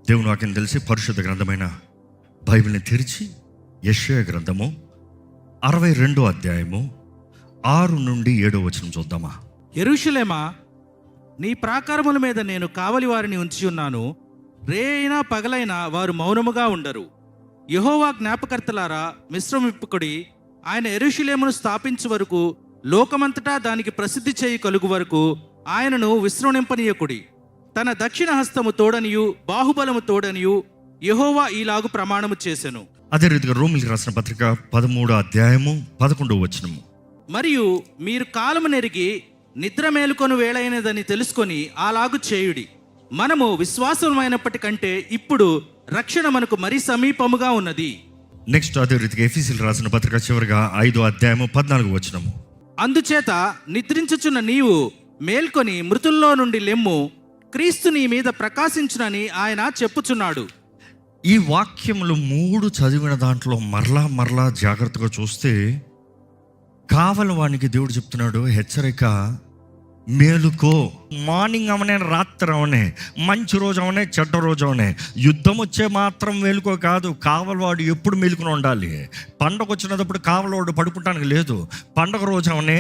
దేవుని వాక్యం తెలిసి పరిశుద్ధ గ్రంథమైన బైబిల్ని తెరిచి యెషయా గ్రంథము 62వ అధ్యాయము 6 నుండి 7వ వచనం చూద్దామా. యెరూషలేమా, నీ ప్రాకారముల మీద నేను కావలి వారిని ఉంచి ఉన్నాను. రేయినా పగలైనా వారు మౌనముగా ఉండరు. యెహోవా జ్ఞాపకర్తలారా, మిశ్రమిప్పుకుడి. ఆయన యెరూషలేమును స్థాపించు వరకు, లోకమంతటా దానికి ప్రసిద్ధి చేయి కలుగు వరకు ఆయనను విశ్రమింపనీయకుడి. తన దక్షిణ హస్తము తోడనియు బాహుబలము తోడనియు యెహోవా ఈలాగు ప్రమాణము చేసెను. అదే రీతిగా రోమీయులకు రాసిన పత్రిక 13వ అధ్యాయము 11వ వచనము. మరియు మీరు కాలము నెరిగి నిద్ర మేలుకొను వేళైనదని తెలుసుకొని అలాగు చేయుడి. మనము విశ్వాసమైనప్పటికంటే ఇప్పుడు రక్షణ మనకు మరీ సమీపముగా ఉన్నది. నెక్స్ట్ అదే రీతిగా ఎఫెసీయులకు రాసిన పత్రిక చివరిగా 5వ అధ్యాయము 14వ వచనము. అందుచేత నిద్రించుచున్న నీవు మేల్కొని మృతుల్లో నుండి లెమ్ము, క్రీస్తు నీ మీద ప్రకాశించునని ఆయన చెప్పుచున్నాడు. ఈ వాక్యములు 3 చదివిన దాంట్లో మరలా జాగ్రత్తగా చూస్తే కావలి వానికి దేవుడు చెప్తున్నాడు, హెచ్చరిక, మేలుకో. మార్నింగ్ అవనే, రాత్రి అవనే, మంచి రోజు అవనే, చెడ్డ రోజు అవనే, యుద్ధం వచ్చే మాత్రం మేలుకో కాదు. కావలివాడు ఎప్పుడు మేలుకుని ఉండాలి. పండగ వచ్చినప్పుడు కావలివాడు పడుకుంటానికి లేదు. పండగ రోజు అవనే,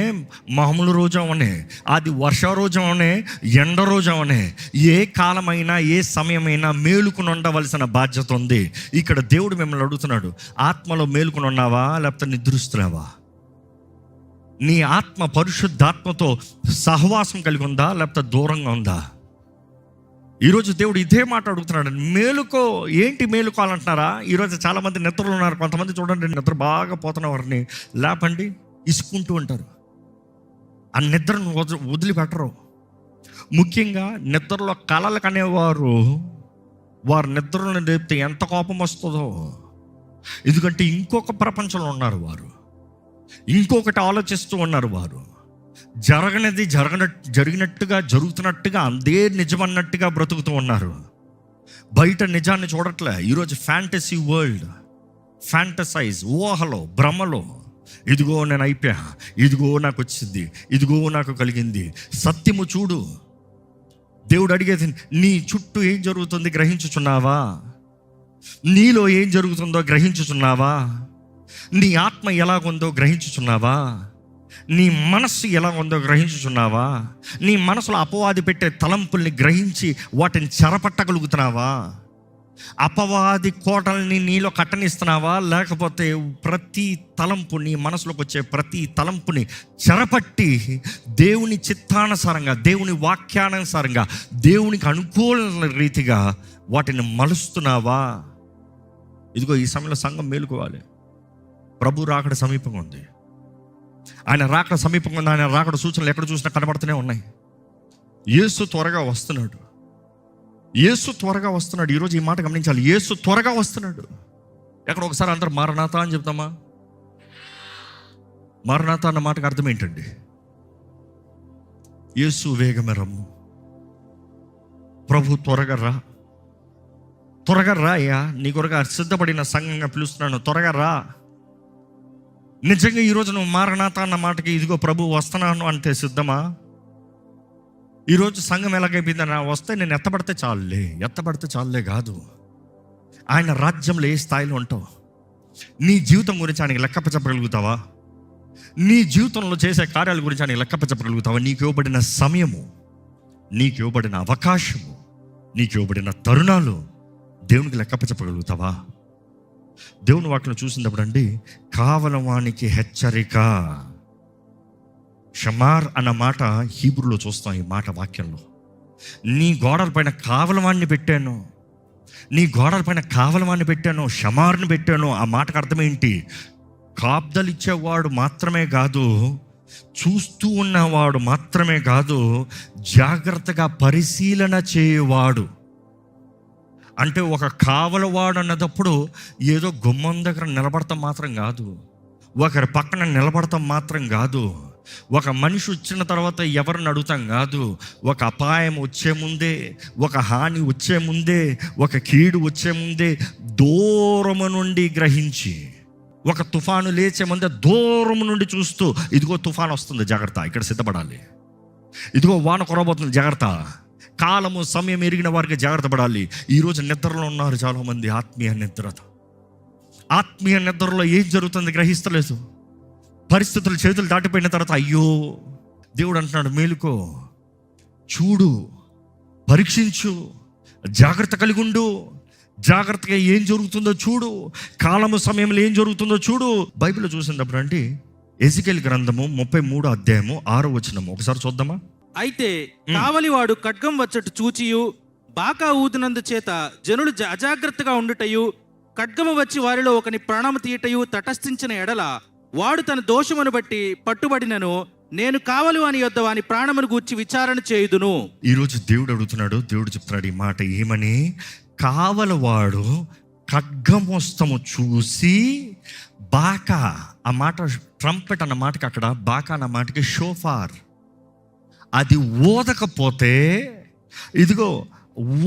మామూలు రోజు అవనే, అది వర్ష రోజు అవనే, ఎండ రోజు అవనే, ఏ కాలమైనా ఏ సమయమైనా మేలుకుని ఉండవలసిన బాధ్యత ఉంది. ఇక్కడ దేవుడు మిమ్మల్ని అడుగుతున్నాడు, ఆత్మలో మేలుకుని ఉన్నావా లేకపోతే నిద్రిస్తున్నావా? నీ ఆత్మ పరిశుద్ధాత్మతో సహవాసం కలిగి ఉందా లేకపోతే దూరంగా ఉందా? ఈరోజు దేవుడు ఇదే మాట అడుగుతున్నాడు, మేలుకో. ఏంటి మేలుకోవాలంటున్నారా? ఈరోజు చాలామంది నిద్రలు ఉన్నారు. కొంతమంది చూడండి, నిద్ర బాగా పోతున్న వారిని లేపండి ఇసుకుంటూ ఉంటారు. ఆ నిద్రను వదిలిపెట్టరు. ముఖ్యంగా నిద్రలో కలలు కనేవారు, వారి నిద్రను లేపితే ఎంత కోపం వస్తుందో. ఎందుకంటే ఇంకొక ప్రపంచంలో ఉన్నారు వారు, ఇంకొకటి ఆలోచిస్తూ ఉన్నారు వారు. జరగనిది జరిగినట్టుగా జరుగుతున్నట్టుగా అదే నిజమన్నట్టుగా బ్రతుకుతూ ఉన్నారు. బయట నిజాన్ని చూడట్లే. ఈరోజు ఫ్యాంటసీ వరల్డ్, ఫ్యాంటసైజ్, ఊహలో, భ్రమలో, ఇదిగో నేను అయిపోయా, ఇదిగో నాకు వచ్చింది, ఇదిగో నాకు కలిగింది. సత్యము చూడు. దేవుడు అడిగేది, నీ చుట్టూ ఏం జరుగుతుంది గ్రహించుచున్నావా? నీలో ఏం జరుగుతుందో గ్రహించుచున్నావా? నీ ఆత్మ ఎలాగుందో గ్రహించుచున్నావా? నీ మనస్సు ఎలా ఉందో గ్రహించుచున్నావా? నీ మనసులో అపవాది పెట్టే తలంపుల్ని గ్రహించి వాటిని చెరపట్టగలుగుతున్నావా? అపవాది కోటల్ని నీలో కట్టనిస్తున్నావా? లేకపోతే ప్రతి తలంపు, నీ మనసులోకి వచ్చే ప్రతి తలంపుని చెరపట్టి దేవుని చిత్తానుసారంగా, దేవుని వాక్యానుసారంగా, దేవునికి అనుకూల రీతిగా వాటిని మలుస్తున్నావా? ఇదిగో ఈ సమయంలో సంఘం మేలుకోవాలి. ప్రభు రాకడ సమీపంగా ఉంది. ఆయన రాకడ సమీపంగా ఉంది. ఆయన రాకడ సూచనలు ఎక్కడ చూసినా కనబడుతూనే ఉన్నాయి. యేసు త్వరగా వస్తున్నాడు. యేసు త్వరగా వస్తున్నాడు. ఈరోజు ఈ మాట గమనించాలి, యేసు త్వరగా వస్తున్నాడు. ఎక్కడ ఒకసారి అందరూ మారనాథ అని చెప్తామా? మారనాథ అన్న మాటకు అర్థం ఏంటండి? యేసు వేగమే రమ్ము, ప్రభు త్వరగా రా, త్వరగా రా అయ్యా, నీ కొరగా సిద్ధపడిన సంఘంగా పిలుస్తున్నాను, త్వరగా రా. నిజంగా ఈరోజు నువ్వు మారనాథ అన్న మాటకి, ఇదిగో ప్రభు వస్తున్నాను అంటే సిద్ధమా? ఈరోజు సంఘం ఎలాగైపోయిందన్నా, వస్తే నేను ఎత్తబడితే చాలులే కాదు. ఆయన రాజ్యంలో ఏ స్థాయిలో ఉంటావు? నీ జీవితం గురించి ఆయనకి లెక్కప్ప చెప్పగలుగుతావా? నీ జీవితంలో చేసే కార్యాల గురించి ఆయనకి లెక్కప్ప చెప్పగలుగుతావా? నీకు ఇవ్వబడిన సమయము, నీకు ఇవ్వబడిన అవకాశము, నీకు ఇవ్వబడిన తరుణాలు దేవునికి లెక్కప్ప చెప్పగలుగుతావా? దేవుని వాక్యం చూసినప్పుడు అండి, కావలవానికి హెచ్చరిక. షమార్ అన్న మాట హీబ్రూలో చూస్తాం. ఈ మాట వాక్యంలో, నీ గోడల పైన కావలవాన్ని పెట్టాను, నీ గోడల పైన కావలవాన్ని పెట్టాను, షమార్ని పెట్టాను. ఆ మాటకు అర్థం ఏంటి? కాపుదలు ఇచ్చేవాడు మాత్రమే కాదు, చూస్తూ ఉన్నవాడు మాత్రమే కాదు, జాగ్రత్తగా పరిశీలన చేయవాడు. అంటే ఒక కావలవాడు అన్నదప్పుడు ఏదో గుమ్మం దగ్గర నిలబడతాం మాత్రం కాదు, ఒకరి పక్కన నిలబడతాం మాత్రం కాదు, ఒక మనిషి వచ్చిన తర్వాత ఎవరిని అడుగుతాం కాదు. ఒక అపాయం వచ్చే ముందే, ఒక హాని వచ్చే ముందే, ఒక కీడు వచ్చే ముందే దూరము నుండి గ్రహించి, ఒక తుఫాను లేచే ముందే దూరము నుండి చూస్తూ, ఇదిగో తుఫాను వస్తుంది జాగ్రత్త, ఇక్కడ సిద్ధపడాలి, ఇదిగో వాన కురవబోతుంది జాగ్రత్త, కాలము సమయం ఎరిగిన వారికి జాగ్రత్త పడాలి. ఈరోజు నిద్రలో ఉన్నారు చాలామంది, ఆత్మీయ నిద్రలో ఏం జరుగుతుంది గ్రహిస్తలేదు. పరిస్థితులు చేతులు దాటిపోయిన తర్వాత అయ్యో, దేవుడు అంటున్నాడు మేలుకో, చూడు, పరీక్షించు, జాగ్రత్త కలిగి ఉండు, జాగ్రత్తగా ఏం జరుగుతుందో చూడు, కాలము సమయంలో ఏం జరుగుతుందో చూడు. బైబిల్లో చూసినప్పుడు అంటే ఎజికేల్ గ్రంథము 33వ అధ్యాయము 6వ వచనం ఒకసారి చూద్దామా? అయితే కావలివాడు ఖడ్గం వచ్చట చూచియు బాకా ఊదినందు చేత జనులు అజాగ్రత్తగా ఉండుటయు ఖడ్గము వచ్చి వారిలో ఒకని ప్రాణము తీయటయు తటస్థించిన ఎడల వాడు తన దోషమును బట్టి పట్టుబడినను నేను కావలి వాని యొద్ద వాని ప్రాణమును గూర్చి విచారణ చేయుదును. ఈరోజు దేవుడు అడుగుతున్నాడు, దేవుడు చెప్తున్నాడు ఈ మాట ఏమని? కావలవాడు ఖడ్గమస్తము చూసి బాకా, ఆ మాట ట్రంపెట్ అన్న మాటకి అక్కడ బాకా అన్న మాటకి షోఫార్, అది ఊదకపోతే, ఇదిగో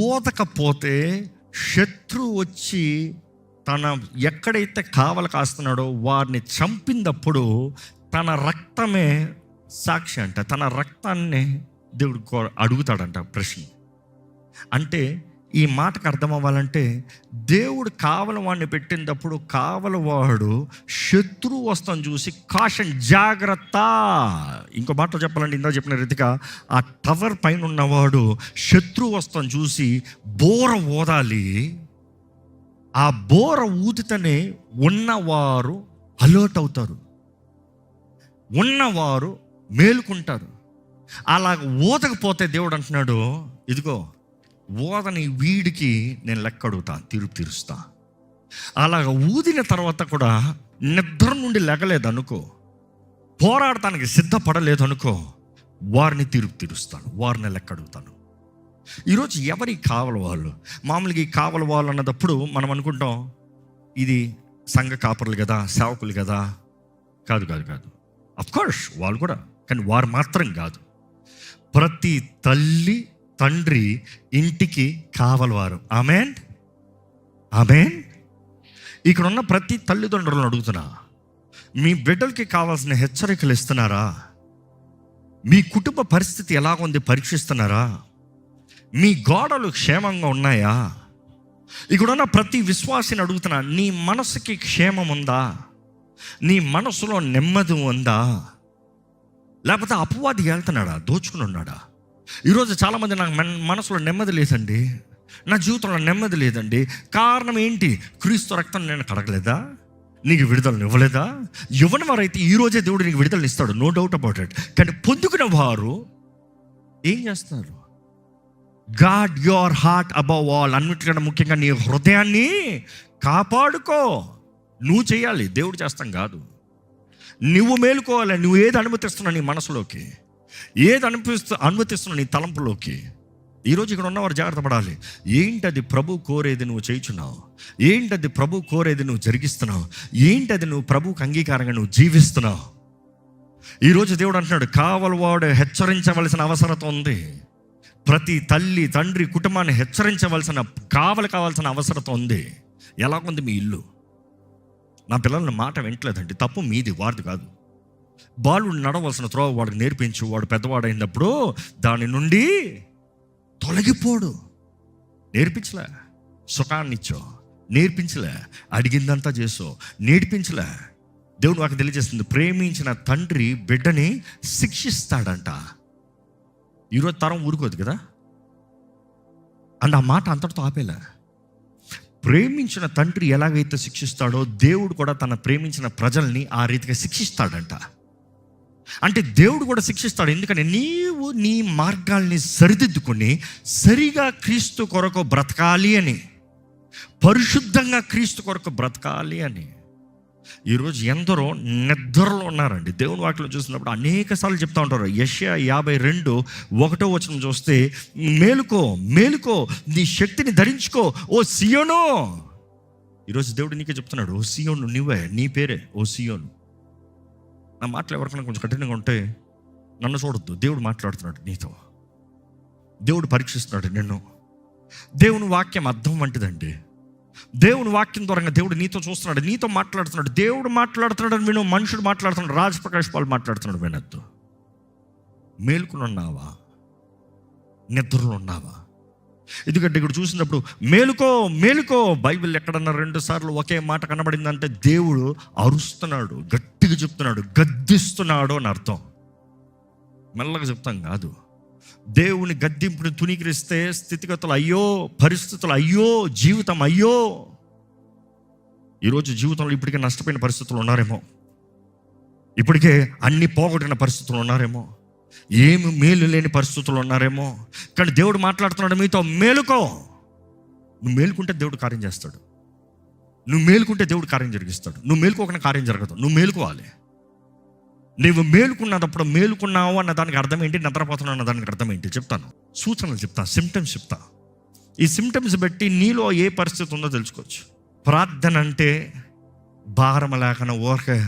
ఊదకపోతే శత్రువు వచ్చి తన ఎక్కడైతే కావలి కాస్తున్నాడో వారిని చంపినప్పుడు తన రక్తమే సాక్షి అంట. తన రక్తాన్ని దేవుడు అడుగుతాడంట ప్రశ్న. అంటే ఈ మాటకు అర్థం అవ్వాలంటే దేవుడు కావలి వాడిని పెట్టినప్పుడు కావలివాడు శత్రువు వస్తాను చూసి కాషన్, జాగ్రత్త. ఇంకో మాటలో చెప్పాలంటే ఇందా చెప్పిన రీతిగా ఆ టవర్ పైన ఉన్నవాడు శత్రువు వస్తాను చూసి బోర ఊదాలి. ఆ బోర ఊదితేనే ఉన్నవారు అలర్ట్ అవుతారు, ఉన్నవారు మేలుకుంటారు. అలాగ ఊదకపోతే దేవుడు అంటున్నాడు, ఇదిగో ఊదని వీడికి నేను లెక్క అడుగుతా, తీర్పు తీరుస్తా. అలాగ ఊదిన తర్వాత కూడా నిద్ర నుండి లెగలేదు అనుకో, పోరాడటానికి సిద్ధపడలేదు అనుకో, వారిని తీర్పు తీరుస్తాను, వారిని లెక్క అడుగుతాను. ఈరోజు ఎవరి కావలి వాళ్ళు? మామూలుగా ఈ కావలి వాళ్ళు అన్నదప్పుడు మనం అనుకుంటాం ఇది సంఘ కాపరులు కదా, సేవకులు కదా. కాదు కాదు కాదు, అఫ్కోర్స్ వాళ్ళు కూడా, కానీ వారు మాత్రం కాదు. ప్రతి తల్లి తండ్రి ఇంటికి కావలివారు. ఆమేన్, ఆమేన్. ఇక్కడ ఉన్న ప్రతి తల్లిదండ్రులను అడుగుతున్నా, మీ బిడ్డలకి కావాల్సిన హెచ్చరికలు ఇస్తున్నారా? మీ కుటుంబ పరిస్థితి ఎలాగుంది పరీక్షిస్తున్నారా? మీ గోడలు క్షేమంగా ఉన్నాయా? ఇక్కడ ఉన్న ప్రతి విశ్వాసిని అడుగుతున్నా, నీ మనసుకి క్షేమం ఉందా? నీ మనసులో నెమ్మది ఉందా? లేకపోతే అపవాది వెళ్తున్నాడా, దోచుకుని ఉన్నాడా? ఈరోజు చాలామంది నాకు మనసులో నెమ్మది లేదండి, నా జీవితంలో నెమ్మది లేదండి. కారణం ఏంటి? క్రీస్తు రక్తం నేను కడగలేదా? నీకు విడుదలను ఇవ్వలేదా? ఇవ్వని వారైతే ఈరోజే దేవుడు నీకు విడుదలను ఇస్తాడు, నో డౌట్ అబౌట్ ఇట్. కానీ పొందుకున్న వారు ఏం చేస్తారు? God your heart above all. అన్నిటికన్నా ముఖ్యంగా నీ హృదయాన్ని కాపాడుకో. నువ్వు చేయాలి, దేవుడు చేస్తాం కాదు. నువ్వు మేలుకోవాలి. నువ్వు ఏది అనుమతిస్తున్నావు నీ మనసులోకి, ఏది అనుమతిస్తున్నావు నీ తలంపులోకి. ఈరోజు ఇక్కడ ఉన్నవారు జాగ్రత్త పడాలి. ఏంటది ప్రభు కోరేది నువ్వు చేయుచున్నావు? ఏంటది ప్రభు కోరేది నువ్వు జరిగిస్తున్నావు? ఏంటది నువ్వు ప్రభువుకి అంగీకారంగా నువ్వు జీవిస్తున్నావు? ఈరోజు దేవుడు అంటున్నాడు, కావలివాడు హెచ్చరించవలసిన అవసరత ఉంది. ప్రతి తల్లి తండ్రి కుటుంబాన్ని హెచ్చరించవలసిన, కావాల్సిన అవసరత ఉంది. ఎలాగుంది మీ ఇల్లు? నా పిల్లల మాట వింటలేదండి, తప్పు మీది, వాడిది కాదు. బాలుడు నడవలసిన త్రోవ వాడికి నేర్పించు. వాడు పెద్దవాడైనప్పుడు దాని నుండి తొలగిపోడు. నేర్పించలే, సుఖాన్నిచ్చో, నేర్పించలే, అడిగిందంతా చేసో, నేర్పించలే. దేవుడు నాకు తెలియజేస్తుంది, ప్రేమించిన తండ్రి బిడ్డని శిక్షిస్తాడంట. ఈరోజు తరం ఊరుకోదు కదా, అండ్ ఆ మాట అంతటితో ఆపేలా. ప్రేమించిన తండ్రి ఎలాగైతే శిక్షిస్తాడో దేవుడు కూడా తన ప్రేమించిన ప్రజల్ని ఆ రీతిగా శిక్షిస్తాడంట. అంటే దేవుడు కూడా శిక్షిస్తాడు. ఎందుకని? నీవు నీ మార్గాల్ని సరిదిద్దుకొని సరిగా క్రీస్తు కొరకు బ్రతకాలి అని, పరిశుద్ధంగా క్రీస్తు కొరకు బ్రతకాలి అని. ఈరోజు ఎందరో నిద్రలో ఉన్నారండి. దేవుని వాక్యం చూసినప్పుడు అనేక సార్లు చెప్తా ఉంటారు. యెషయా 52:1 చూస్తే, మేలుకో, మేలుకో, నీ శక్తిని ధరించుకో ఓ సియోను. ఈరోజు దేవుడు నీకే చెప్తున్నాడు, ఓ సియోను, నువ్వే, నీ పేరే ఓ సియోను. నా మాటలు ఎవరికైనా కొంచెం కఠినంగా ఉంటే నన్ను చూడొద్దు. దేవుడు మాట్లాడుతున్నాడు నీతో, దేవుడు పరీక్షిస్తున్నాడు నిన్ను. దేవుని వాక్యం అర్థం వంటిదండి. దేవుని వాక్యం ద్వారా దేవుడు నీతో చూస్తున్నాడు, నీతో మాట్లాడుతున్నాడు. దేవుడు మాట్లాడుతున్నాడు విను, మనుషుడు మాట్లాడుతున్నాడు, రాజ్ ప్రకాష్ పాల్ మాట్లాడుతున్నాడు వినొద్దు. మేలుకుని ఉన్నావా? నిద్రలో ఉన్నావా? ఎందుకంటే ఇక్కడ చూసినప్పుడు మేలుకో మేలుకో, బైబిల్ ఎక్కడన్నా 2 సార్లు ఒకే మాట కనబడిందంటే దేవుడు అరుస్తున్నాడు, గట్టిగా చెప్తున్నాడు, గద్దిస్తున్నాడు అని అర్థం. మెల్లగా చెప్తాం కాదు. దేవుని గద్దింపుని తునీకరిస్తే స్థితిగతులు అయ్యో, పరిస్థితులు అయ్యో, జీవితం అయ్యో. ఈరోజు జీవితంలో ఇప్పటికే నష్టపోయిన పరిస్థితులు ఉన్నారేమో, ఇప్పటికే అన్ని పోగొట్టిన పరిస్థితులు ఉన్నారేమో, ఏమి మేలు లేని పరిస్థితులు ఉన్నారేమో. కానీ దేవుడు మాట్లాడుతున్నాడు మీతో, మేలుకో. నువ్వు మేలుకుంటే దేవుడు కార్యం చేస్తాడు. నువ్వు మేలుకుంటే దేవుడు కార్యం జరిగిస్తాడు. నువ్వు మేలుకోకుండా కార్యం జరగదు. నువ్వు మేలుకోవాలి. నువ్వు మేలుకున్నప్పుడు మేలుకున్నావు అన్న దానికి అర్థం ఏంటి, నిద్రపోతున్నావు అన్న దానికి అర్థం ఏంటి చెప్తాను. సూచనలు చెప్తా, సిమ్టమ్స్ చెప్తా. ఈ సిమ్టమ్స్ బట్టి నీలో ఏ పరిస్థితి ఉందో తెలుసుకోవచ్చు. ప్రార్థన అంటే భారం లేకన ఊరకే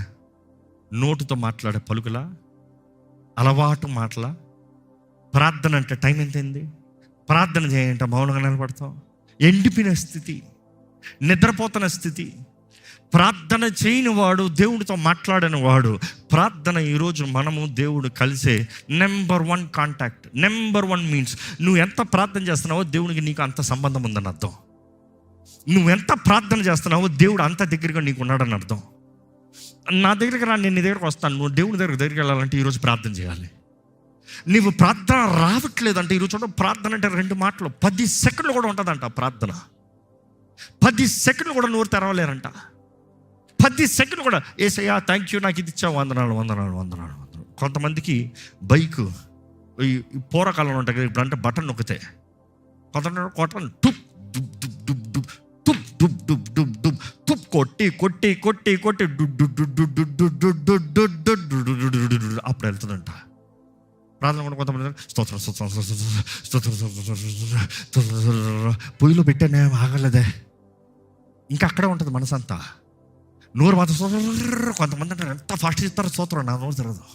నోటుతో మాట్లాడే పలుకులా, అలవాటు మాటలా? ప్రార్థన అంటే టైం ఎంతైంది, ప్రార్థన చేయంటే మౌనంగా నిలబడతాం. ఎండిపోయిన స్థితి, నిద్రపోతున్న స్థితి. ప్రార్థన చేయని వాడు, దేవుడితో మాట్లాడని వాడు. ప్రార్థన ఈరోజు మనము దేవుడు కలిసే నెంబర్ 1 కాంటాక్ట్. నెంబర్ 1 మీన్స్ నువ్వు ఎంత ప్రార్థన చేస్తున్నావో దేవునికి నీకు అంత సంబంధం ఉందని అర్థం. నువ్వు ఎంత ప్రార్థన చేస్తున్నావో దేవుడు అంత దగ్గరగా నీకు ఉన్నాడని అర్థం. నా దగ్గరికి రా, నేను నీ దగ్గరకు వస్తాను. నువ్వు దేవుని దగ్గరికి వెళ్ళాలంటే ఈరోజు ప్రార్థన చేయాలి. నీవు ప్రార్థన రావట్లేదంటే ఈరోజు చూడ, ప్రార్థన అంటే 2 మాటలు 10 సెకండ్లు కూడా ఉంటుందంట. ప్రార్థన 10 సెకండ్లు కూడా నోరు తెరవలేరంట. 10 సెకండ్లు కూడా ఏసయ్యా థ్యాంక్ యూ, నాకు ఇది ఇచ్చావు, వందనాలు వందనాలు వందనాలు వందనాలు. కొంతమందికి బైక్ ఈ పూర్వకాలంలో ఉంటాయి కదా, ఇప్పుడు అంటే బటన్ నొక్కితే కొంతమంది కొట్టను టుప్ డుబ్ డుబ్ డుబ్ డుబ్ టుప్ డుబ్ డుబ్ డుబ్ డుబ్ టుప్ కొట్టి కొట్టి కొట్టి కొట్టి డుడ్ డుడ్ డుడ్ డుడ్ డుడ్ డుడ్ డుడ్ డుడ్ డుడ్ డుడ్ అప్పుడు వెళ్తుందంట. ప్రార్థన కూడా కొంతమంది స్తోత్రం స్తోత్రం స్తోత్రం స్తోత్రం పొయ్యిలో పెట్టానే ఆగలేదే, ఇంకా అక్కడే ఉంటుంది మనసంతా. నోరు మాత్రం కొంతమంది అంటారు ఎంత ఫాస్ట్ ఇస్తారు స్తోత్రం, నా నోరు తిరగదు.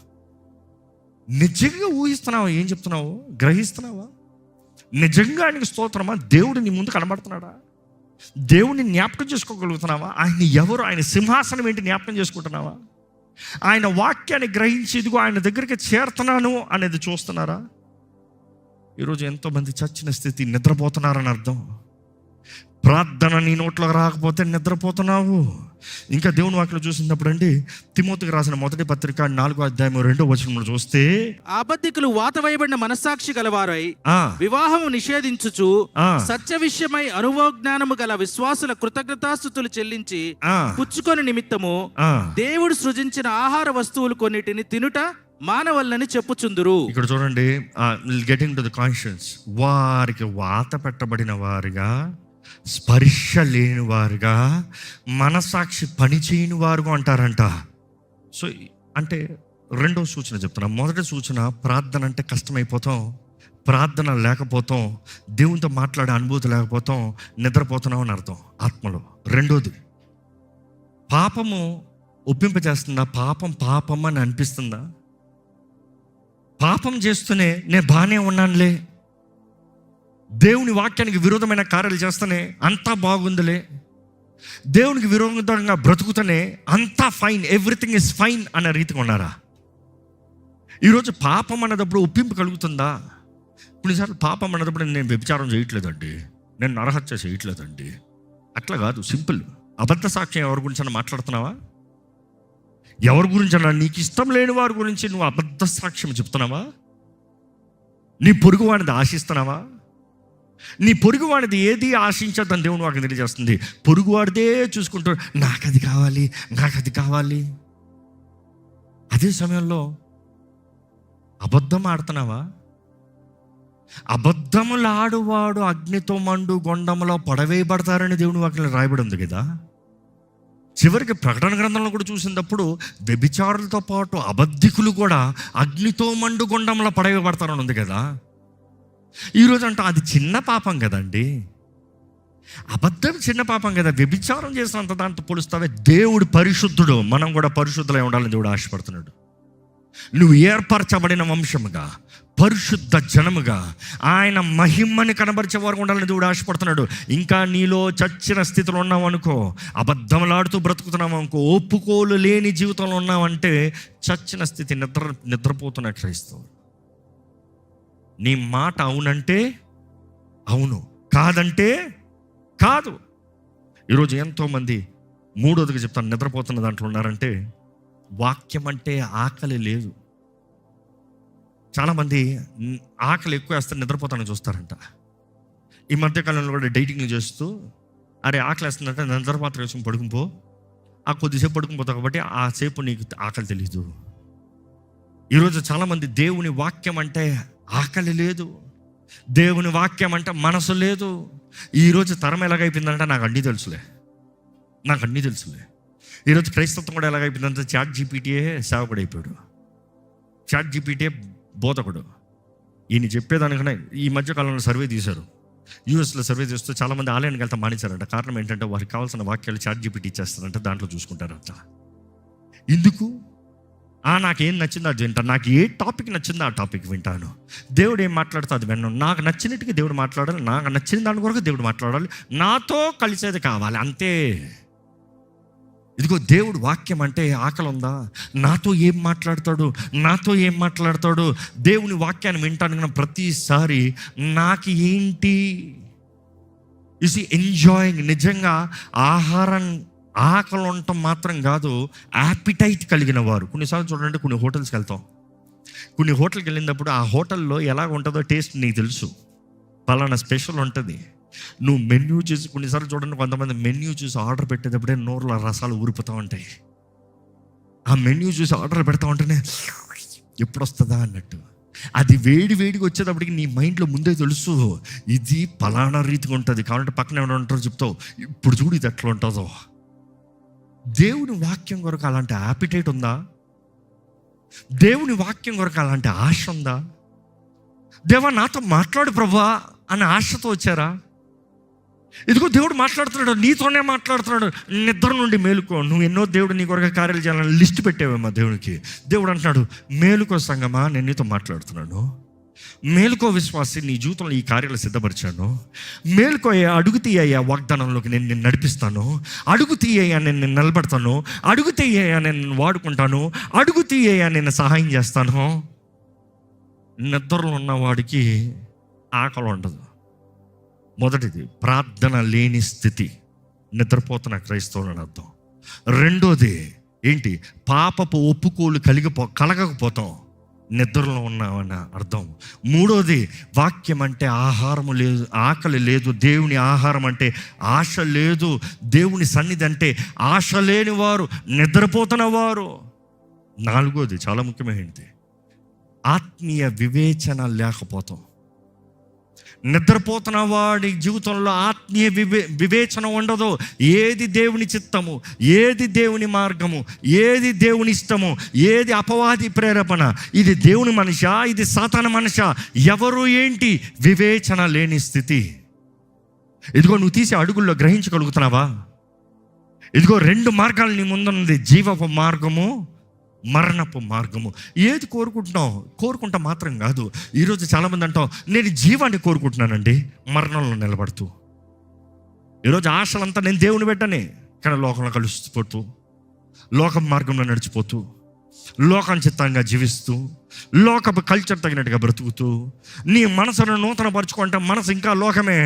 నిజంగా ఊహిస్తున్నావా? ఏం చెప్తున్నావు? గ్రహిస్తున్నావా? నిజంగా ఆయనకి స్తోత్రమా? దేవుడు నీ ముందు కనబడుతున్నాడా? దేవుడిని జ్ఞాపకం చేసుకోగలుగుతున్నావా? ఆయన ఎవరు, ఆయన సింహాసనం ఏంటి జ్ఞాపకం చేసుకుంటున్నావా? ఆయన వాక్యాన్ని గ్రహించి ఇదిగో ఆయన దగ్గరికి చేరుతున్నాను అనేది చూస్తున్నారా? ఈరోజు ఎంతోమంది చచ్చిన స్థితి, నిద్రపోతున్నారని అర్థం. ప్రార్థన నీ నోట్లోకి రాకపోతే నిద్రపోతున్నావు. ఇంకా దేవుని వాక్యం చూసినప్పుడు అండి, తిమోతికి రాసిన 1 పత్రిక 4వ అధ్యాయం 2వ వచనంలో చూస్తే, అబద్ధికులు వాత వేయబడిన మనస్సాక్షి గలవారై వివాహము నిషేధించుచు సత్య విషయమై అనుభవ జ్ఞానము గల విశ్వాసుల కృతజ్ఞతాస్తుతులు చెల్లించి పుచ్చుకొని నిమిత్తము దేవుడు సృజించిన ఆహార వస్తువులు కొన్నిటిని తినుట మానవల్లని చెప్పుచుందురు. ఇక్కడ చూడండి, గెటింగ్ టు ద కాన్షియన్స్. వారికి వాత పెట్టబడిన వారుగా, స్పర్శ లేని వారుగా, మనసాక్షి పని చేయని వారుగా అంటారంట. సో అంటే 2వ సూచన చెప్తున్నా. మొదటి సూచన, ప్రార్థన అంటే కష్టమైపోతాం, ప్రార్థన లేకపోతాం, దేవునితో మాట్లాడే అనుభూతి లేకపోతాం, నిద్రపోతున్నాం అని అర్థం ఆత్మలో. 2వది, పాపము ఒప్పింపజేస్తుందా? పాపం అని అనిపిస్తుందా? పాపం చేస్తూనే నేను బాగానే ఉన్నానులే, దేవుని వాక్యానికి విరోధమైన కార్యాలు చేస్తూనే అంతా బాగుందిలే, దేవునికి విరోధంగా బ్రతుకుతూనే అంతా ఫైన్, ఎవ్రీథింగ్ ఇస్ ఫైన్ అనే రీతిగా ఉన్నారా? ఈరోజు పాపం అన్నదప్పుడు ఒప్పింపు కలుగుతుందా? కొన్నిసార్లు పాపం అన్నదప్పుడు నేను వ్యభిచారం చేయట్లేదండి, నేను నరహత్య చేయట్లేదండి, అట్లా కాదు. సింపుల్. అబద్ధ సాక్ష్యం ఎవరి గురించి అన్న మాట్లాడుతున్నావా? ఎవరి గురించి అన్నా? నీకు ఇష్టం లేని వారి గురించి నువ్వు అబద్ధ సాక్ష్యం చెప్తున్నావా? నీ పొరుగు వాడిని ఆశిస్తున్నావా? నీ పొరుగువాడిది ఏది ఆశించద్దని దేవుని వాక్యం తెలియజేస్తుంది. పొరుగువాడిదే చూసుకుంటూ నాకు అది కావాలి, నాకు అది కావాలి. అదే సమయంలో అబద్ధం ఆడుతున్నావా? అబద్ధములాడువాడు అగ్నితో మండు గొండములో పడవేయబడతారని దేవుని వాక్యంలో రాయబడి ఉంది కదా. చివరికి ప్రకటన గ్రంథంలో కూడా చూసినప్పుడు వ్యభిచారులతో పాటు అబద్ధికులు కూడా అగ్నితో మండు గొండంలో పడవేయబడతారని ఉంది కదా. ఈరోజు అంటే అది చిన్న పాపం కదండి, అబద్ధం చిన్న పాపం కదా. వ్యభిచారం చేసినంత దాంతో పోలుస్తావే. దేవుడు పరిశుద్ధుడు, మనం కూడా పరిశుద్ధులై ఉండాలని దేవుడు ఆశపడుతున్నాడు. నువ్వు ఏర్పరచబడిన వంశముగా, పరిశుద్ధ జనముగా, ఆయన మహిమని కనబరిచే వారు ఉండాలని దేవుడు ఆశపడుతున్నాడు. ఇంకా నీలో చచ్చిన స్థితిలో ఉన్నావు అనుకో, అబద్ధములాడుతూ బ్రతుకుతున్నావు అనుకో, ఒప్పుకోలు లేని జీవితంలో ఉన్నావంటే చచ్చిన స్థితి, నిద్రపోతున్న క్రైస్తవులు. నీ మాట అవునంటే అవును, కాదంటే కాదు. ఈరోజు ఎంతోమంది మూడోదిగా చెప్తాను, నిద్రపోతున్న దాంట్లో ఉన్నారంటే వాక్యం అంటే ఆకలి లేదు. చాలామంది ఆకలి ఎక్కువ వేస్తే నిద్రపోతానని చూస్తారంట. ఈ మధ్యకాలంలో కూడా డైటింగ్లు చేస్తూ, అరే ఆకలి వేస్తుందంటే నిద్రపాత్ర వేసుకుని పడుకునిపో, ఆ కొద్దిసేపు పడుకునిపోతావు కాబట్టి ఆ సేపు నీకు ఆకలి తెలీదు. ఈరోజు చాలామంది దేవుని వాక్యం అంటే ఆకలి లేదు, దేవుని వాక్యం అంటే మనసు లేదు. ఈరోజు తరం ఎలాగైపోయిందంటే నాకు అన్నీ తెలుసులే. ఈరోజు క్రైస్తత్వం కూడా ఎలాగైపోయిందంటే చాట్ జీపీటీయే సేవకుడు అయిపోయాడు, చాట్ జీపీటీయే బోధకుడు. ఈయన చెప్పేదానికన్నా ఈ మధ్యకాలంలో సర్వే తీశారు, యూఎస్లో సర్వే చేస్తూ చాలామంది ఆలయానికి వెళ్తా మానేశారంట. కారణం ఏంటంటే వారికి కావాల్సిన వాక్యాలు చాట్ జీపీటీ ఇచ్చేస్తారంట, దాంట్లో చూసుకుంటారంట. ఎందుకు? నాకేం నచ్చిందో అది వింటాను, నాకు ఏ టాపిక్ నచ్చిందో ఆ టాపిక్ వింటాను. దేవుడు ఏం మాట్లాడితే అది విన్నాను. నాకు నచ్చినట్టుగా దేవుడు మాట్లాడాలి, నాకు నచ్చిన దాని కొరకు దేవుడు మాట్లాడాలి, నాతో కలిసేది కావాలి, అంతే. ఇదిగో దేవుడు వాక్యం అంటే ఆకలి ఉందా? నాతో ఏం మాట్లాడతాడు? దేవుని వాక్యాన్ని వింటాను ప్రతిసారి నాకు ఏంటి ఎంజాయింగ్. నిజంగా ఆహారం ఆకలి ఉండటం మాత్రం కాదు, యాపిటైట్ కలిగిన వారు. కొన్నిసార్లు చూడండి, కొన్ని హోటల్స్కి వెళ్తాం, కొన్ని హోటల్కి వెళ్ళినప్పుడు ఆ హోటల్లో ఎలా ఉంటుందో టేస్ట్ నీకు తెలుసు, పలానా స్పెషల్ ఉంటుంది. నువ్వు మెన్యూ చూసి, కొన్నిసార్లు చూడండి కొంతమంది మెన్యూ చూసి ఆర్డర్ పెట్టేటప్పుడే నోరులో రసాలు ఊరిపోతూ ఉంటాయి. ఆ మెన్యూ చూసి ఆర్డర్ పెడతా ఉంటేనే ఎప్పుడు వస్తుందా అన్నట్టు. అది వేడిగా వచ్చేటప్పటికి నీ మైండ్లో ముందే తెలుసు ఇది పలానా రీతిగా ఉంటుంది. కాబట్టి పక్కన ఎవరు ఉంటారో చెప్తావు, ఇప్పుడు చూడు ఇది ఎట్లా ఉంటుందో. దేవుని వాక్యం కొరకు అలాంటి యాపిటైట్ ఉందా? దేవుని వాక్యం కొరకు అలాంటి ఆశ ఉందా? దేవా నాతో మాట్లాడు ప్రభువా అనే ఆశతో వచ్చారా? ఇదిగో దేవుడు మాట్లాడుతున్నాడు, నీతోనే మాట్లాడుతున్నాడు. నిద్ర నుండి మేలుకో. నువ్వు ఎన్నో దేవుడు నీ కొరకు కార్యాలు చేయాలని లిస్ట్ పెట్టావేమో దేవునికి. దేవుడు అంటున్నాడు, మేలుకో సంగమా, నేను నీతో మాట్లాడుతున్నాను. మేలుకో విశ్వాసి, నీ జీవితంలో ఈ కార్యాలు సిద్ధపరిచాను. మేలుకో, అడుగు తీయ్యా, వాగ్దానంలోకి నేను నిన్ను నడిపిస్తాను. అడుగు తీయ్యా, నేను నిన్ను నిలబెడతాను. అడుగు తీయ్యా, నేను వాడుకుంటాను. అడుగు తీయ్యా, నేను సహాయం చేస్తాను. నిద్రలో ఉన్నవాడికి ఆకలి ఉండదు. మొదటిది ప్రార్థన లేని స్థితి, నిద్రపోతున్న క్రైస్తవులని అర్థం. రెండోది ఏంటి? పాపపు ఒప్పుకోలు కలగకపోతాం, నిద్రలో ఉన్నామని అర్థం. మూడోది వాక్యం అంటే ఆహారము లేదు, ఆకలి లేదు. దేవుని ఆహారం అంటే ఆశ లేదు. దేవుని సన్నిధి అంటే ఆశ లేని వారు, నిద్రపోతున్న వారు. నాలుగోది చాలా ముఖ్యమైనది, ఆత్మీయ వివేచన లేకపోతాం. నిద్రపోతున్న వాడి జీవితంలో ఆత్మీయ వివేచన ఉండదు. ఏది దేవుని చిత్తము, ఏది దేవుని మార్గము, ఏది దేవుని ఇష్టము, ఏది అపవాది ప్రేరేపణ, ఇది దేవుని మనిషా, ఇది సాతాను మనిషా, ఎవరు ఏంటి, వివేచన లేని స్థితి. ఇదిగో నువ్వు తీసే అడుగుల్లో గ్రహించగలుగుతున్నావా? ఇదిగో రెండు మార్గాలు నీ ముందున్నది, జీవపు మార్గము, మరణపు మార్గము. ఏది కోరుకుంటా మాత్రం కాదు. ఈరోజు చాలామంది అంటాం, నేను జీవాన్ని కోరుకుంటున్నానండి, మరణంలో నిలబడుతూ. ఈరోజు ఆశలంతా నేను దేవుని పెట్టనే, కానీ లోకంలో కలిసిపోతూ, లోకం మార్గంలో నడిచిపోతూ, లోకాంచితంగా జీవిస్తూ, లోకపు కల్చర్ తగినట్టుగా బ్రతుకుతూ, నీ మనసును నూతన పరుచుకుంటే మనసు ఇంకా లోకమే,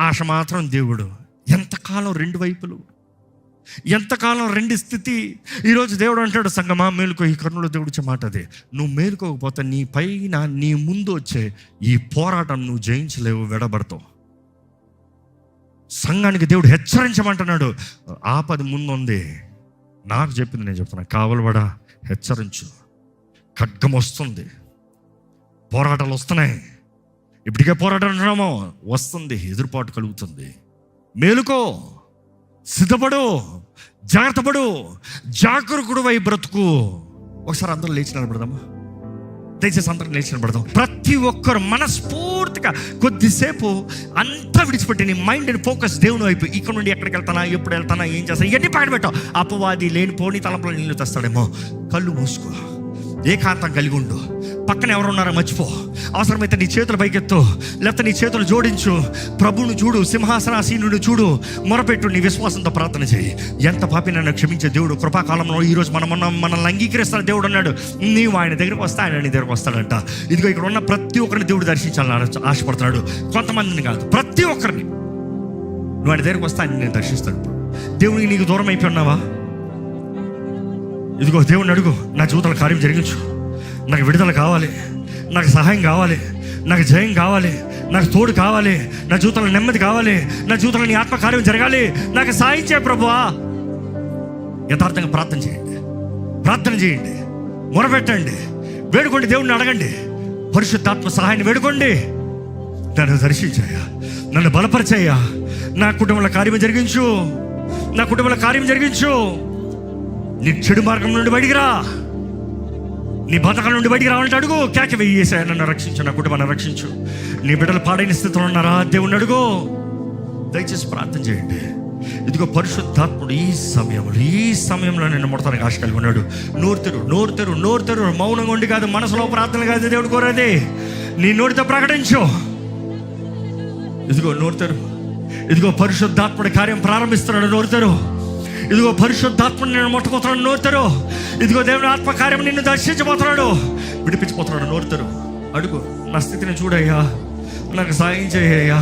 ఆశ మాత్రం దేవుడు. ఎంతకాలం రెండు వైపులు, ఎంతకాలం రెండు స్థితి. ఈరోజు దేవుడు అంటాడు, సంగమా మేలుకో. ఈ కర్ణులో దేవుడు ఇచ్చే మాట అదే. నువ్వు మేలుకోకపోతే నీ పైన, నీ ముందు వచ్చే ఈ పోరాటం నువ్వు జయించలేవు, విడబడతావు. సంఘానికి దేవుడు హెచ్చరించమంటున్నాడు. ఆపద ముందుంది, నాకు చెప్పింది నేను చెప్తున్నా, కావలబడా హెచ్చరించు. ఖడ్గం వస్తుంది, పోరాటాలు వస్తున్నాయి. ఇప్పటికే పోరాటం అంటున్నామో, వస్తుంది, ఎదురుపాటు కలుగుతుంది. మేలుకో, సిద్ధపడు, జాగ్రత్త పడు, జాగరూకుడు వై బ్రతుకు. ఒకసారి అందరూ లేచి నిలబడదామా? దయచేసి అందరూ లేచి నిలబడదాం. ప్రతి ఒక్కరు మనస్ఫూర్తిగా కొద్దిసేపు అంతా విడిచిపెట్టి నీ మైండ్ని ఫోకస్ దేవుని వైపు. ఇక్కడ నుండి ఎక్కడికి వెళ్తానా, ఎప్పుడు వెళ్తానా, ఏం చేస్తా, ఇవన్నీ పాటు పెట్టావు. అపవాది లేని పోనీ తలంపులో నీళ్ళు తెస్తాడేమో. కళ్ళు మూసుకో, ఏకాంతం కలిగి ఉండు. పక్కన ఎవరు ఉన్నారో మర్చిపో. అవసరమైతే నీ చేతులు పైకెత్తు, లేకపోతే నీ చేతులు జోడించు. ప్రభువును చూడు, సింహాసనాసీనుడు చూడు, మొరపెట్టు, నీ విశ్వాసంతో ప్రార్థన చేయి. ఎంత పాపి నన్ను క్షమించే దేవుడు, కృపాకాలంలో ఈరోజు మనల్ని అంగీకరిస్తున్న దేవుడు అన్నాడు. నీవు ఆయన దగ్గరకు వస్తే ఆయన నీ దగ్గరకు వస్తాడంట. ఇదిగో ఇక్కడ ఉన్న ప్రతి ఒక్కరిని దేవుడు దర్శించాలని ఆశపడుతున్నాడు. కొంతమందిని కాదు, ప్రతి ఒక్కరిని. నువ్వు ఆయన దగ్గరకు వస్తే ఆయన నేను దర్శిస్తాడు. దేవునికి నీకు దూరం అయిపోయి ఉన్నావా? ఇదిగో దేవుడిని అడుగు, నా జీవితంలో కార్యం జరిగించు. నాకు విడుదల కావాలి, నాకు సహాయం కావాలి, నాకు జయం కావాలి, నాకు తోడు కావాలి, నా జీవితంలో నెమ్మది కావాలి, నా జీవితంలో నీ ఆత్మకార్యం జరగాలి, నాకు సహాయం చేయ ప్రభువా. యథార్థంగా ప్రార్థన చేయండి, ప్రార్థన చేయండి, మొరపెట్టండి, వేడుకోండి, దేవుడిని అడగండి, పరిశుద్ధాత్మ సహాయాన్ని వేడుకోండి. నన్ను దర్శించాయా, నన్ను బలపరిచాయా, నా కుటుంబంలో కార్యం జరిగించు, నా కుటుంబంలో కార్యం జరిగించు. నీ చెడు మార్గం నుండి బయటికి రా, నీ బతకం నుండి బయటికి రావాలంటే అడుగు. కేక వేయేసాయ, నన్ను రక్షించు, నా కుటుంబాన్ని రక్షించు. నీ బిడ్డలు పాడైన స్థితిలో ఉన్నారా? దేవుణ్ణి అడుగు. దయచేసి ప్రార్థన చేయండి. ఇదిగో పరిశుద్ధాత్ముడు ఈ సమయంలో నేను ముడతానికి ఆశ కలిగి ఉన్నాడు. నోరు తెరు. మౌనంగా ఉండి కాదు, మనసులో ప్రార్థన కాదు దేవుడు కోరేది. నీ నోటితో ప్రకటించు. ఇదిగో నోరు తెరు. ఇదిగో పరిశుద్ధాత్ముడి కార్యం ప్రారంభిస్తున్నాడు. నోరు తెరు. ఇదిగో పరిశుద్ధాత్మని నేను ముట్టబోతున్నాడు. నోరుతారు. ఇదిగో దేవుని ఆత్మకార్యం నిన్ను దర్శించబోతున్నాడు, విడిపించబోతున్నాడు. నోరుతారు. అడుగు, నా స్థితిని చూడయ్యా, నాకు సాయం చేయ్యా,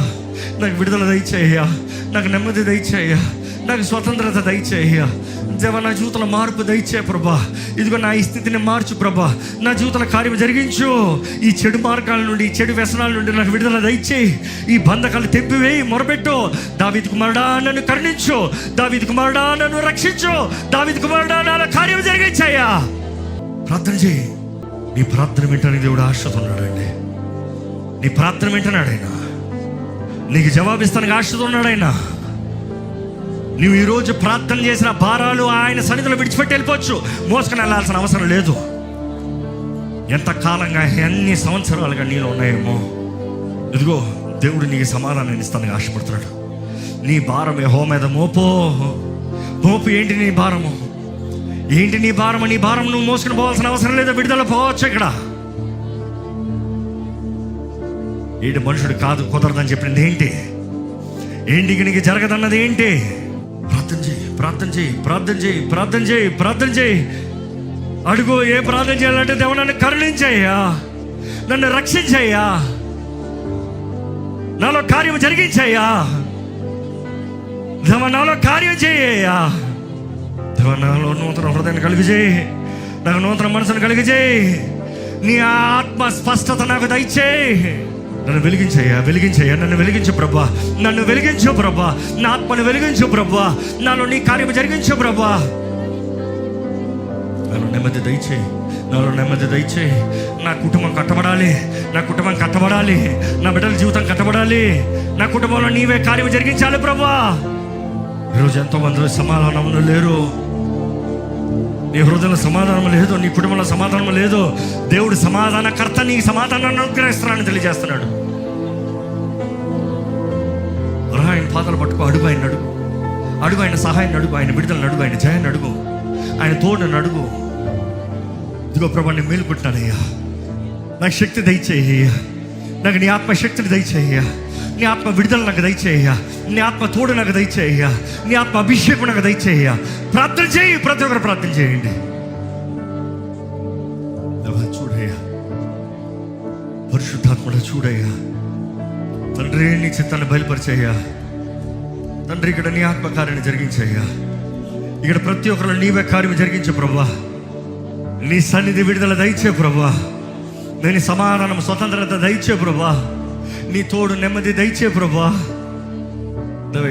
నాకు విడుదల దయచేయ్యా, నాకు నెమ్మది దయచేయ్యా, నాకు స్వతంత్రత దయచేయ్యా. దేవా, నా జీవితంలో మార్పు దయచే ప్రభా. ఇదిగో నా ఈ స్థితిని మార్చు ప్రభా. నా జీవితంలో కార్యం జరిగించు. ఈ చెడు మార్గాల నుండి, ఈ చెడు వ్యసనాల నుండి నాకు విడుదల దయచేయి. ఈ బంధకాలు తెంపివేయి. మొరపెట్టు. దావీదు కుమారుడా, నన్ను కరుణించు. దావీదు కుమారుడా, నన్ను రక్షించు. దావీదు కుమారుడా, నా కార్యం జరిగించాయా. ప్రార్థన చేయి. నీ ప్రార్థన వింటానికి దేవుడు ఆశతో ఉన్నాడండి. నీ ప్రార్థన వింటున్నాడు ఆయన. నీకు జవాబిస్తానికి ఆశతో ఉన్నాడు ఆయన. నువ్వు ఈరోజు ప్రార్థన చేసిన భారాలు ఆయన సన్నిధిలో విడిచిపెట్టి వెళ్ళిపోవచ్చు. మోసుకొని వెళ్ళాల్సిన అవసరం లేదు. ఎంతకాలంగా, ఎన్ని సంవత్సరాలుగా నీలో ఉన్నాయేమో, ఇదిగో దేవుడు నీకు సమాధానాన్ని ఇస్తానికి ఆశపడుతున్నాడు. నీ భారం యెహోవా మీద మోపు. ఏంటి నీ భారము? ఏంటి నీ భారము? నీ భారం నువ్వు మోసుకొని పోవాల్సిన అవసరం లేదు. విడుదల పోవచ్చు. ఇక్కడ ఏంటి? మనుషుడు కాదు, కుదరదని చెప్పింది ఏంటి? ఏంటికి నీకు జరగదన్నది ఏంటి? ప్రార్థన చేయి. అడుగు. ఏ ప్రార్థన చేయాలంటే, దేవా నన్ను కరుణించయ్యా, నన్ను రక్షించయ్యా, నాలో కార్యం జరిగించయ్యా, దేవా నాలో కార్యం చేయ్యా, దేవా నాలో నూతన హృదయాన్ని కలిగజేయి, నాకు నూతన మనసును కలిగజేయి. నీ ఆత్మ స్పష్టత నాకు దయచేయి. నన్ను వెలిగించయ్యా, నన్ను వెలిగించు ప్రభా, నన్ను వెలిగించు ప్రభా, నా ఆత్మను వెలిగించు ప్రభా, నాలో నీ కార్యం జరిగించు ప్రభా. నాలో నెమ్మది దయచేయి. నా కుటుంబం కట్టబడాలి, నా బిడ్డల జీవితం కట్టబడాలి, నా కుటుంబంలో నీవే కార్యం జరిగించాలి ప్రభా. ఈరోజు ఎంతో మంది సమాధానంలో లేరు. నీ హృదయంలో సమాధానం లేదు, నీ కుటుంబంలో సమాధానం లేదు. దేవుడు సమాధానకర్త, నీ సమాధానాన్ని అనుగ్రహిస్తున్నాడని తెలియజేస్తున్నాడు. ఆయన పాదాలు పట్టుకో. అడుగు ఆయన సహాయాన్ని అడుగు, ఆయన విడుదలను అడుగు, ఆయన జయాన్ని అడుగు, ఆయన తోడుని అడుగు. ఇదిగో ప్రభా, నేను మేలుకుంటున్నానయ్యా, నాకు శక్తి దయచేయ్యా, నాకు నీ ఆత్మశక్తిని దయచేయ్యా, నీ ఆత్మ విడుదల నాకు దయచేయ్యా, నీ ఆత్మ తోడు నాకు దయచేయ్యా, నీ ఆత్మ అభిషేకం నాకు దయచేయ్యా. ప్రార్థన చేయి. ప్రతి ఒక్కరు ప్రార్థన చేయండి. చూడయ్యా, పరిశుద్ధాత్మడు చూడయ్యా. తండ్రి, నీ చిత్తాన్ని బయలుపరిచయ్యా. తండ్రి, ఇక్కడ నీ ఆత్మకార్యాన్ని జరిగించయ్యా. ఇక్కడ ప్రతి ఒక్కరు నీవే కార్యం జరిగించే ప్రభా. నీ సన్నిధి విడుదల దయచే ప్రభా. నేను సమాధానం, స్వతంత్రత దయచే ప్రభా. నీ తోడు, నెమ్మది దయచే ప్రభా.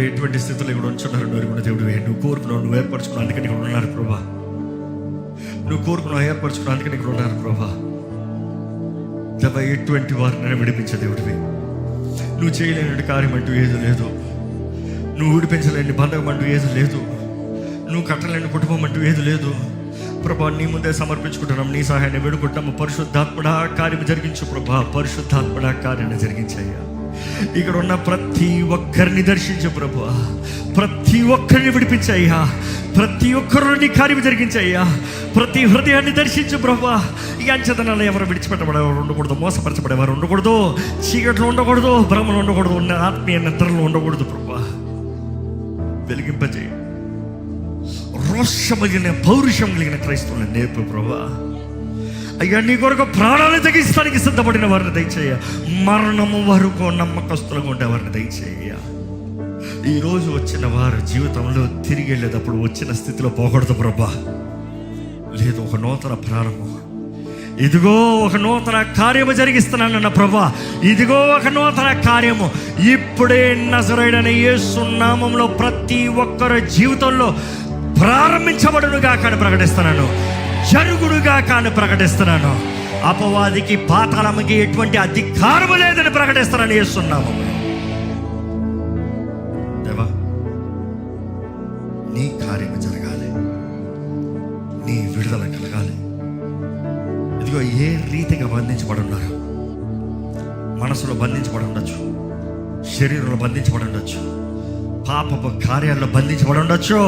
ఎటువంటి స్థితిలో ఇక్కడ ఉంచున్నారు నువ్వు దేవుడు. నువ్వు కోరుకున్నావు, నువ్వు ఏర్పరచుకున్నావు, అందుకని ఇక్కడ ఉన్నారు ప్రభా. నువ్వు కోరుకున్నావు, ఏర్పరచుకున్నావు, అందుకని ఇక్కడ ఉన్నారు ప్రభా. ఎటువంటి వారిని విడిపించే దేవుడివి. నువ్వు చేయలేని కార్యం అంటూ ఏది లేదు. నువ్వు విడిపించలేని బంధకం అంటూ ఏది లేదు. నువ్వు కట్టలేని కుటుంబం అంటూ ఏది లేదు ప్రభా. నీ ముందే సమర్పించుకుంటున్నాం, నీ సహాయాన్ని వేడుకుంటున్నాము. పరిశుద్ధాత్మడా కార్యం జరిగించు ప్రభా. పరిశుద్ధాత్మడా కార్యాన్ని జరిగించయ్యా. ఇక్కడ ఉన్న ప్రతి ఒక్కరిని దర్శించు ప్రభువా, ప్రతి ఒక్కరిని విడిపించయ్యా, ప్రతి ఒక్కరు నీ కార్యం జరిగించయ్యా, ప్రతి హృదయాన్ని దర్శించు ప్రభువా. ఈ అంచదనాలు ఎవరు విడిచిపెట్టబడేవారు ఉండకూడదు, మోసపరచబడేవారు ఉండకూడదు, చీకట్లో ఉండకూడదు, భ్రమలు ఉండకూడదు, ఉన్న ఆత్మీయ నిద్రలో ఉండకూడదు ప్రభువా. వెలిగింపజేయ, రోషం కలిగిన పౌరుషం కలిగిన క్రైస్తవులను నేర్పు ప్రభువా. అయ్యా, నీ కొరకు ప్రాణాలు తగ్గిస్తానికి సిద్ధపడిన వారిని దయచేయ, మరణము వరకు నమ్మకస్తులుగా ఉండే వారిని దయచేయ. ఈరోజు వచ్చిన వారు జీవితంలో తిరిగి వెళ్ళేటప్పుడు వచ్చిన స్థితిలో పోకూడదు ప్రభా. లేదు, ఒక నూతన ప్రారంభం, ఇదిగో ఒక నూతన కార్యము జరిగిస్తున్నానన్న ప్రభా. ఇదిగో ఒక నూతన కార్యము ఇప్పుడే నజరేయుడైన యేసు నామములో ప్రతి ఒక్కరి జీవితంలో ప్రారంభించబడునుగా కానీ ప్రకటిస్తున్నాను, జరుగుడుగా కానీ ప్రకటిస్తున్నాను. అపవాదికి పాతాళముకి ఎటువంటి అధికారము లేదని ప్రకటిస్తున్నాను యేసు నామములో. దేవా, నీ కార్యము జరగాలి, నీ విడుదల కలగాలి. ఇదిగో ఏ రీతిగా బంధించబడి ఉన్నారు, మనసులో బంధించబడి ఉండొచ్చు, శరీరంలో బంధించబడి ఉండొచ్చు, పాపపు కార్యాల్లో బంధించబడి ఉండొచ్చు.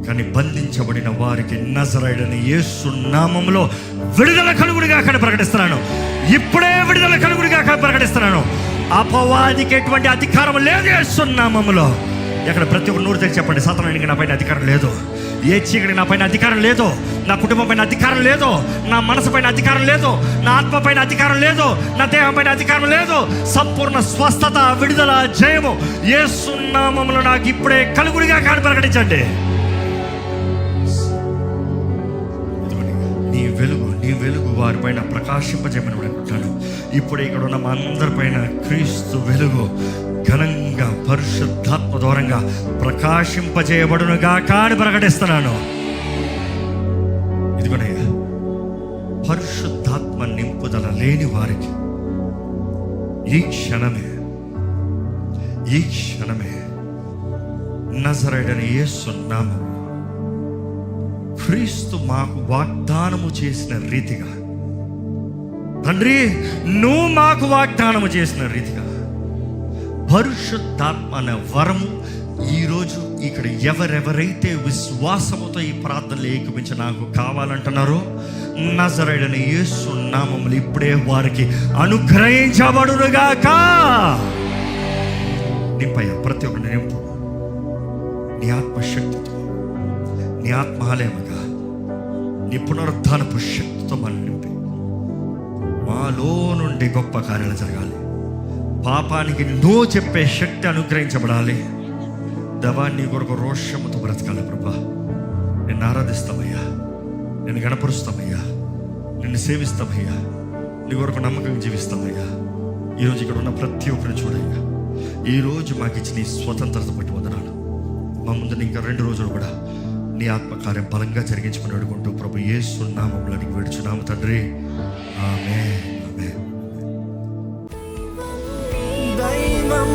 కానీ బంధించబడిన వారికి నజరేయుడైన యేసు నామములో విడుదల కలుగుడుగా అక్కడ ప్రకటిస్తున్నాను. ఇప్పుడే విడుదల కలుగుడుగా అక్కడ ప్రకటిస్తున్నాను. అపవాదికి ఎటువంటి అధికారం లేదు యేసు నామములో. ఎక్కడ ప్రతి ఒక్క నూరు తెచ్చి చెప్పండి, సాతానునికి నా పైన అధికారం లేదు, ఏ చీకటికి నా పైన అధికారం లేదు, నా కుటుంబం పైన అధికారం లేదు, నా మనసు పైన అధికారం లేదు, నా ఆత్మ పైన అధికారం లేదు, నా దేహం పైన అధికారం లేదు. సంపూర్ణ స్వస్థత, విడుదల, జయము యేసు నామములో నాకు ఇప్పుడే కలుగుడిగా కాని ప్రకటించండి. నీ వెలుగు వారిపైన ప్రకాశింపజేయమని అనుకుంటాను. ఇప్పుడు ఇక్కడ ఉన్న మా అందరిపైన క్రీస్తు వెలుగు ఘనంగా పరిశుద్ధాత్మ ద్వారంగా ప్రకాశింపజేయబడునుగా కాని ప్రకటిస్తున్నాను. ఇదిగోనయ్యా, పరిశుద్ధాత్మ నింపుదల లేని వారికి ఈ క్షణమే నజరేయుడైన యేసు నామములో క్రీస్తు మాకు వాగ్దానము చేసిన రీతిగా, తండ్రి నువ్వు మాకు వాగ్దానము చేసిన రీతిగా పరిశుద్ధాత్మ అనే వరము ఈరోజు ఇక్కడ ఎవరెవరైతే విశ్వాసముతో ఈ ప్రార్థనలు ఏకమించి నాకు కావాలంటున్నారో నజరేయుడైన యేసు నామములో ఇప్పుడే వారికి అనుగ్రహించబడునుగాక. నింపయ్యా, ప్రతి ఒక్కరిని నింపు నీ ఆత్మశక్తితో, నీ ఆత్మాలయముగా, నీ పునరుద్ధానపు శక్తితో మనం నింపి మాలో నుండి గొప్ప కార్యాలు జరగాలి. పాపానికి నో చెప్పే శక్తి అనుగ్రహించబడాలి. దేవా, నీ కొరకు రోషముతో బ్రతకాలి ప్రభా. నిన్ను ఆరాధిస్తామయ్యా, నిన్ను గణపరుస్తామయ్యా, నిన్ను సేవిస్తామయ్యా, నీ కొరకు నమ్మకంగా జీవిస్తామయ్యా. ఈరోజు ఇక్కడ ఉన్న ప్రతి ఒక్కరిని చూడయ్యా. ఈరోజు మాకు ఇచ్చిన ఈ స్వతంత్రత బట్టి వందనాలు. మా ముందు ఇంకా 2 రోజులు కూడా నీ ఆత్మకార్యం బలంగా జరిగించుకుని అడుగుంటూ ప్రభు యేసు నామములో నీకు వేడుచున్నాము తండ్రి, ఆమేన్. దైవం